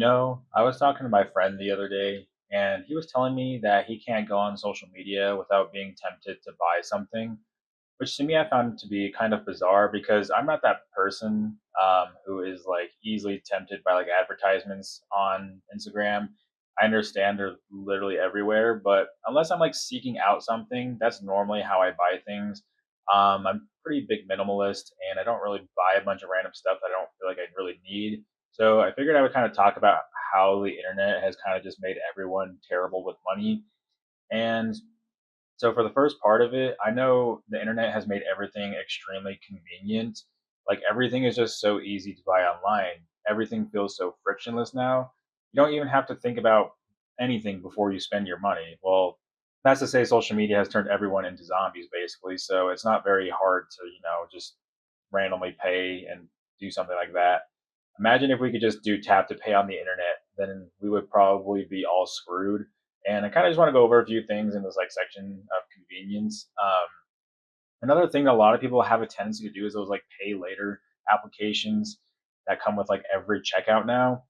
I was talking to my friend the other day, and he was telling me that he can't go on social media without being tempted to buy something, which to me I found to be kind of bizarre because I'm not that person who is like easily tempted by like advertisements on Instagram. I understand they're literally everywhere, but unless I'm like seeking out something, that's normally how I buy things. I'm pretty big minimalist, and I don't really buy a bunch of random stuff that I don't feel like I really need. So I figured I would kind of talk about how the internet has kind of just made everyone terrible with money. And so for the first part of it, I know the internet has made everything extremely convenient. Like everything is just so easy to buy online. Everything feels so frictionless now. You don't even have to think about anything before you spend your money. Well, that's to say social media has turned everyone into zombies basically, so it's not very hard to, just randomly pay and do something like that. Imagine if we could just do tap to pay on the internet, then we would probably be all screwed. And I kind of just want to go over a few things in this like section of convenience. Another thing that a lot of people have a tendency to do is those like pay later applications that come with like every checkout now.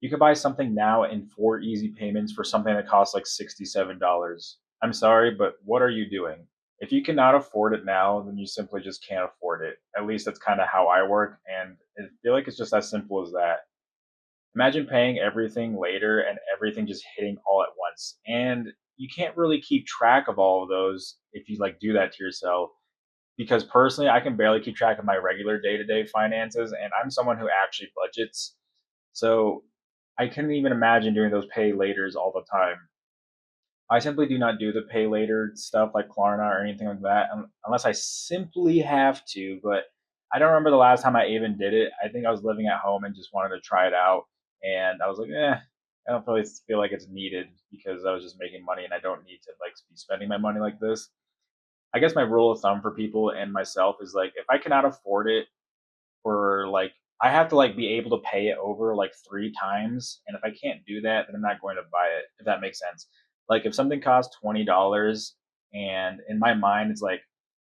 You could buy something now in 4 easy payments for something that costs like $67. I'm sorry, but what are you doing? If you cannot afford it now, then you simply just can't afford it. At least that's kind of how I work, and I feel like it's just as simple as that. Imagine paying everything later and everything just hitting all at once. And you can't really keep track of all of those if you like do that to yourself. Because personally, I can barely keep track of my regular day to day finances, and I'm someone who actually budgets. So I couldn't even imagine doing those pay laters all the time. I simply do not do the pay later stuff like Klarna or anything like that unless I simply have to. But I don't remember the last time I even did it. I think I was living at home and just wanted to try it out. And I was like, I don't really feel like it's needed because I was just making money and I don't need to like be spending my money like this. I guess my rule of thumb for people and myself is like if I cannot afford it for like I have to like be able to pay it over like 3 times, and if I can't do that, then I'm not going to buy it. If that makes sense. Like if something costs $20, and in my mind it's like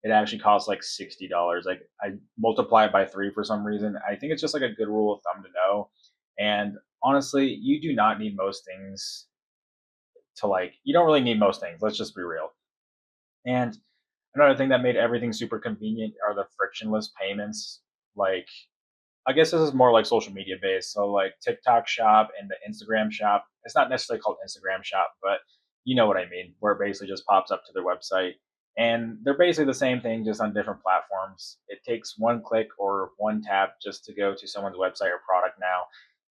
it actually costs like $60. Like I multiply it by 3 for some reason. I think it's just like a good rule of thumb to know. And honestly, you do not need most things to like. You don't really need most things. Let's just be real. And another thing that made everything super convenient are the frictionless payments. Like I guess this is more like social media based. So like TikTok shop and the Instagram shop. It's not necessarily called Instagram shop, but you know what I mean, where it basically just pops up to their website. And they're basically the same thing, just on different platforms. It takes one click or one tap just to go to someone's website or product now.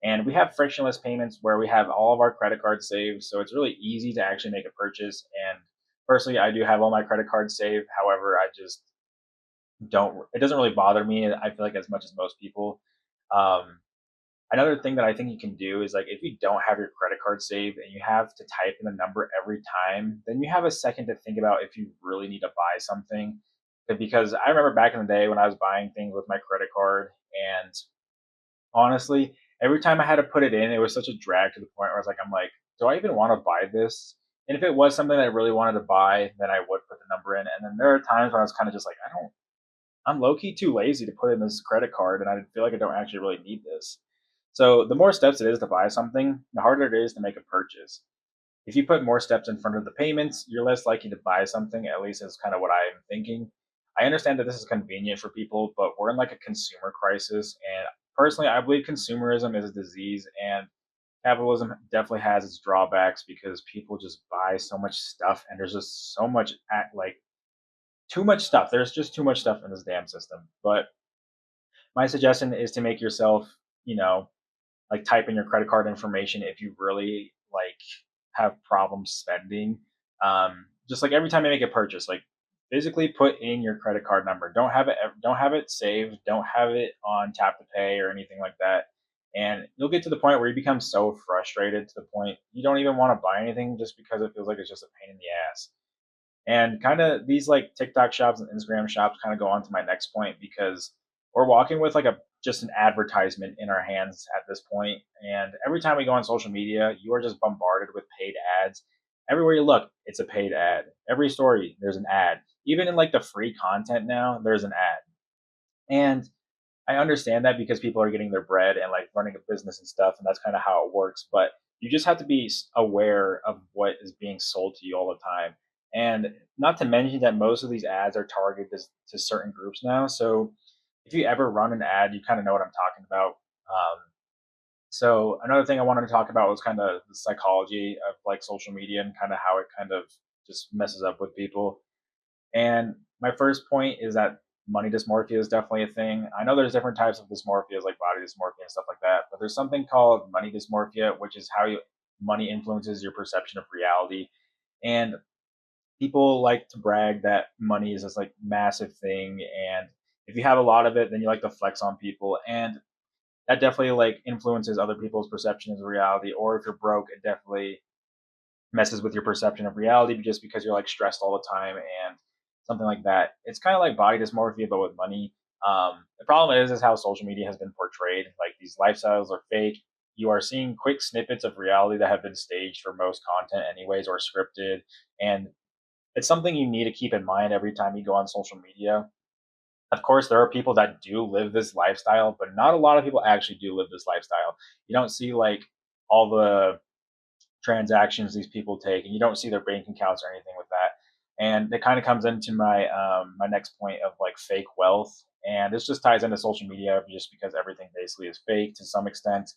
And we have frictionless payments where we have all of our credit cards saved. So it's really easy to actually make a purchase. And personally, I do have all my credit cards saved. However, I just don't, it doesn't really bother me, I feel like, as much as most people. Um, Another thing that I think you can do is like if you don't have your credit card saved and you have to type in the number every time, then you have a second to think about if you really need to buy something. Because I remember back in the day when I was buying things with my credit card, and honestly, every time I had to put it in, it was such a drag to the point where I was like, I'm like, do I even want to buy this? And if it was something that I really wanted to buy, then I would put the number in. And then there are times when I was kind of just like, I'm low key too lazy to put in this credit card, and I feel like I don't actually really need this. So the more steps it is to buy something, the harder it is to make a purchase. If you put more steps in front of the payments, you're less likely to buy something. At least is kind of what I'm thinking. I understand that this is convenient for people, but we're in like a consumer crisis, and personally, I believe consumerism is a disease, and capitalism definitely has its drawbacks because people just buy so much stuff, and there's just so much like too much stuff. There's just too much stuff in this damn system. But my suggestion is to make yourself, you know, like type in your credit card information if you really like have problems spending. Just like every time you make a purchase, like physically put in your credit card number. Don't have it saved. Don't have it on tap to pay or anything like that. And you'll get to the point where you become so frustrated to the point you don't even want to buy anything just because it feels like it's just a pain in the ass. And kind of these like TikTok shops and Instagram shops kind of go on to my next point because we're walking with like a just an advertisement in our hands at this point. And every time we go on social media, you are just bombarded with paid ads. Everywhere you look, it's a paid ad. Every story, there's an ad. Even in like the free content now, there's an ad. And I understand that because people are getting their bread and like running a business and stuff, and that's kind of how it works. But you just have to be aware of what is being sold to you all the time. And not to mention that most of these ads are targeted to certain groups now. So if you ever run an ad, you kind of know what I'm talking about. So another thing I wanted to talk about was kind of the psychology of like social media and kind of how it kind of just messes up with people. And my first point is that money dysmorphia is definitely a thing. I know there's different types of dysmorphias like body dysmorphia and stuff like that, but there's something called money dysmorphia, which is how money influences your perception of reality. And people like to brag that money is this like massive thing, and if you have a lot of it, then you like to flex on people, and that definitely like influences other people's perceptions of reality. Or if you're broke, it definitely messes with your perception of reality just because you're like stressed all the time and something like that. It's kind of like body dysmorphia, but with money. The problem is how social media has been portrayed. Like these lifestyles are fake. You are seeing quick snippets of reality that have been staged for most content, anyways, or scripted. And it's something you need to keep in mind every time you go on social media. Of course, there are people that do live this lifestyle, but not a lot of people actually do live this lifestyle. You don't see like all the transactions these people take, and you don't see their bank accounts or anything with that. And it kind of comes into my next point of like fake wealth, and this just ties into social media just because everything basically is fake to some extent.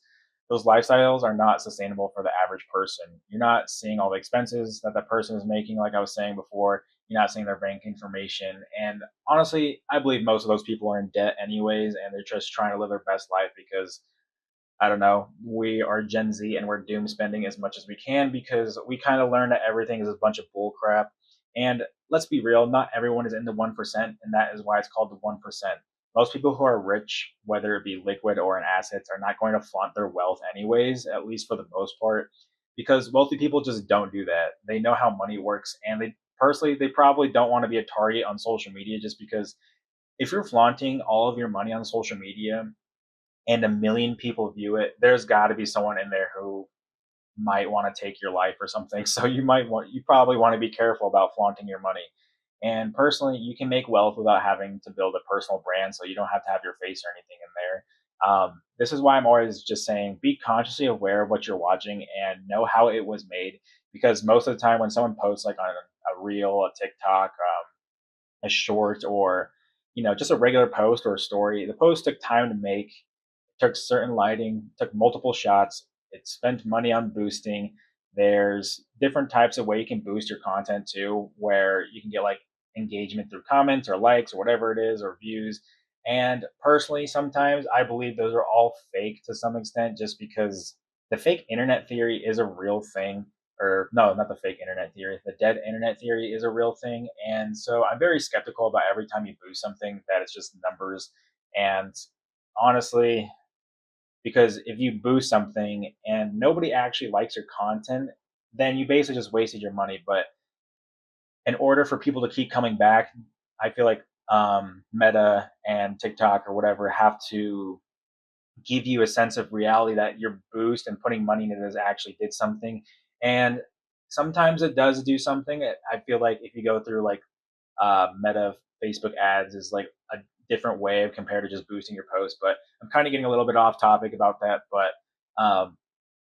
Those lifestyles are not sustainable for the average person. You're not seeing all the expenses that person is making, like I was saying before. You're not seeing their bank information, and honestly, I believe most of those people are in debt anyways, and they're just trying to live their best life because I don't know, we are Gen Z and we're doom spending as much as we can because we kind of learn that everything is a bunch of bull crap. And let's be real, not everyone is in the 1%, and that is why it's called the 1%. Most people who are rich, whether it be liquid or in assets, are not going to flaunt their wealth anyways, at least for the most part, because wealthy people just don't do that. They know how money works, and they probably don't want to be a target on social media just because if you're flaunting all of your money on social media and a million people view it, there's got to be someone in there who might want to take your life or something. So you probably want to be careful about flaunting your money. And personally, you can make wealth without having to build a personal brand, so you don't have to have your face or anything in there. This is why I'm always just saying be consciously aware of what you're watching and know how it was made. Because most of the time, when someone posts like on a reel, a TikTok, a short, or just a regular post or a story, the post took time to make, took certain lighting, took multiple shots. It spent money on boosting. There's different types of way you can boost your content too, where you can get like engagement through comments or likes or whatever it is or views. And personally, sometimes I believe those are all fake to some extent, just because the fake internet theory is a real thing. Or no, not the fake internet theory. The dead internet theory is a real thing, and so I'm very skeptical about every time you boost something that it's just numbers. And honestly, because if you boost something and nobody actually likes your content, then you basically just wasted your money. But in order for people to keep coming back, I feel like Meta and TikTok or whatever have to give you a sense of reality that your boost and putting money into this actually did something. And sometimes it does do something. I feel like if you go through like Meta Facebook ads is like a different way of compared to just boosting your post. But I'm kind of getting a little bit off topic about that. But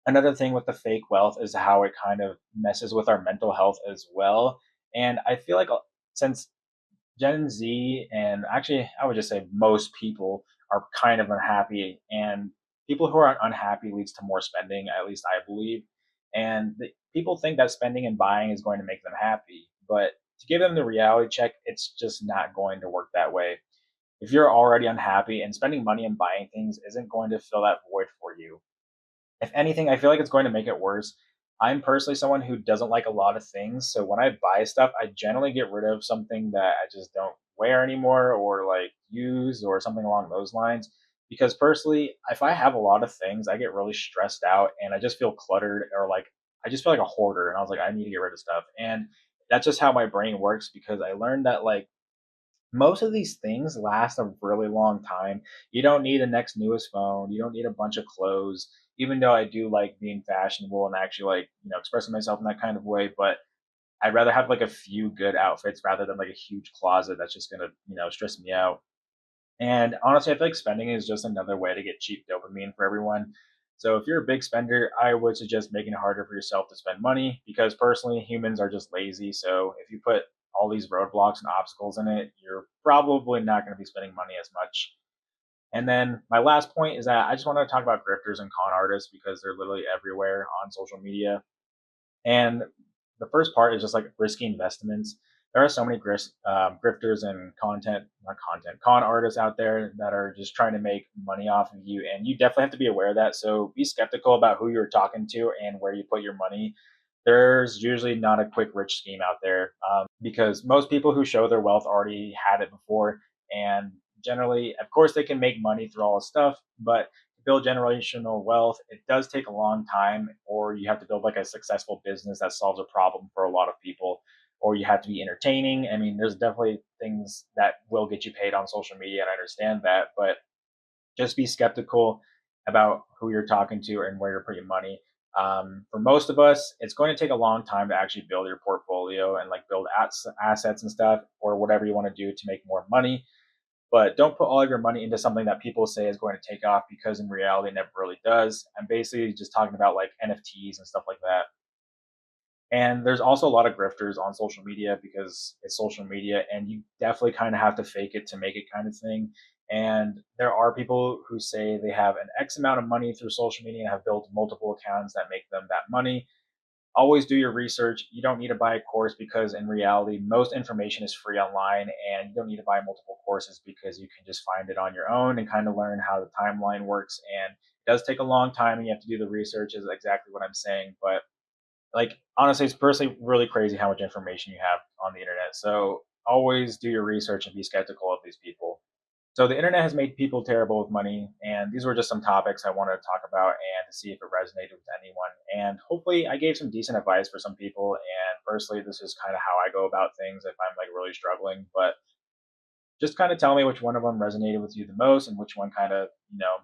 another thing with the fake wealth is how it kind of messes with our mental health as well. And I feel like since Gen Z, and actually I would just say most people are kind of unhappy, and people who are unhappy leads to more spending, at least I believe. And people think that spending and buying is going to make them happy, but to give them the reality check, it's just not going to work that way. If you're already unhappy, and spending money and buying things isn't going to fill that void for you. If anything, I feel like it's going to make it worse. I'm personally someone who doesn't like a lot of things, so when I buy stuff, I generally get rid of something that I just don't wear anymore or like use or something along those lines. Because personally, if I have a lot of things, I get really stressed out and I just feel cluttered, or like I just feel like a hoarder, and I was like, I need to get rid of stuff. And that's just how my brain works, because I learned that like most of these things last a really long time. You don't need a next newest phone. You don't need a bunch of clothes. Even though I do like being fashionable and actually like expressing myself in that kind of way, but I'd rather have like a few good outfits rather than like a huge closet that's just gonna stress me out. And honestly, I feel like spending is just another way to get cheap dopamine for everyone. So if you're a big spender, I would suggest making it harder for yourself to spend money because personally, humans are just lazy. So if you put all these roadblocks and obstacles in it, you're probably not going to be spending money as much. And then my last point is that I just want to talk about grifters and con artists because they're literally everywhere on social media. And the first part is just like risky investments. There are so many grifters and not content, con artists out there that are just trying to make money off of you. And you definitely have to be aware of that. So be skeptical about who you're talking to and where you put your money. There's usually not a quick rich scheme out there because most people who show their wealth already had it before. And generally, of course, they can make money through all this stuff, but build generational wealth, it does take a long time, or you have to build like a successful business that solves a problem for a lot of people, or you have to be entertaining. I mean, there's definitely things that will get you paid on social media, and I understand that, but just be skeptical about who you're talking to and where you're putting money. For most of us, it's going to take a long time to actually build your portfolio and like build assets and stuff, or whatever you want to do to make more money, but don't put all of your money into something that people say is going to take off because in reality it never really does. I'm basically just talking about like NFTs and stuff like that. And there's also a lot of grifters on social media because it's social media and you definitely kind of have to fake it to make it kind of thing. And there are people who say they have an X amount of money through social media and have built multiple accounts that make them that money. Always do your research. You don't need to buy a course because in reality, most information is free online, and you don't need to buy multiple courses because you can just find it on your own and kind of learn how the timeline works. And it does take a long time, and you have to do the research. Is exactly what I'm saying. But like honestly, it's personally really crazy how much information you have on the internet. So always do your research and be skeptical of these people. So the internet has made people terrible with money, and these were just some topics I wanted to talk about and to see if it resonated with anyone. And hopefully, I gave some decent advice for some people. And personally, this is kind of how I go about things if I'm like really struggling. But just kind of tell me which one of them resonated with you the most, and which one kind of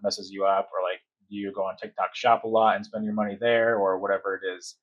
messes you up, or like do you go on TikTok shop a lot and spend your money there, or whatever it is.